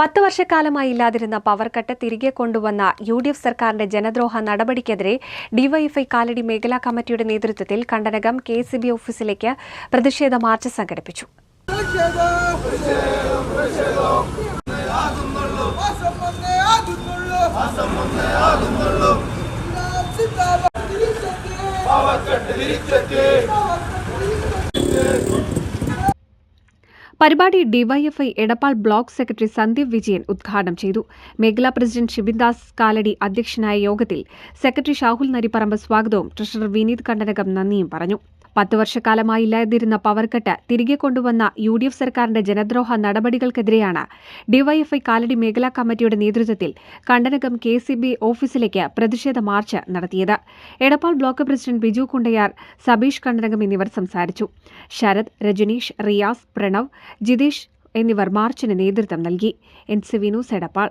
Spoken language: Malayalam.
10 വർഷക്കാലമായി ഇല്ലാതിരുന്ന പവർ കട്ട് തിരികെ കൊണ്ടുവന്ന UDF സർക്കാരിന്റെ ജനദ്രോഹ നടപടിക്കെതിരെ ഡിവൈഎഫ്ഐ കാലടി മേഖലാ കമ്മിറ്റിയുടെ നേതൃത്വത്തിൽ കണ്ടനകം KCB ഓഫീസിലേക്ക് പ്രതിഷേധ മാർച്ച് സംഘടിപ്പിച്ചു. പരിപാടി DYFI Edappal block secretary Sandeep Vijayan ഉദ്ഘാടനം ചെയ്തു. മേഖലാ പ്രസിഡന്റ് ഷിബിൻദാസ് കാലടി അധ്യക്ഷനായ യോഗത്തിൽ സെക്രട്ടറി ഷാഹുൽ നരിപ്പറമ്പ് സ്വാഗതവും ട്രഷറർ വിനീത് കണ്ടനകം നന്ദിയും പറഞ്ഞു. 10 വർഷക്കാലമായി ഇല്ലാതിരുന്ന പവർ കട്ട് തിരികെ കൊണ്ടുവന്ന UDF സർക്കാരിന്റെ ജനദ്രോഹ നടപടികൾക്കെതിരെയാണ് ഡിവൈഎഫ്ഐ കാലടി മേഖലാ കമ്മിറ്റിയുടെ നേതൃത്വത്തിൽ കണ്ടനകം KCB ഓഫീസിലേക്ക് പ്രതിഷേധ മാർച്ച് നടത്തിയത്. എടപ്പാൾ ബ്ലോക്ക് പ്രസിഡന്റ് ബിജു കുണ്ടയാർ, സബീഷ് കണ്ടനകം എന്നിവർ സംസാരിച്ചു. ശരത്, രജനീഷ്, റിയാസ്, പ്രണവ്, ജിതേഷ് എന്നിവർ മാർച്ചിന് നേതൃത്വം നൽകി. NCV news Edappal.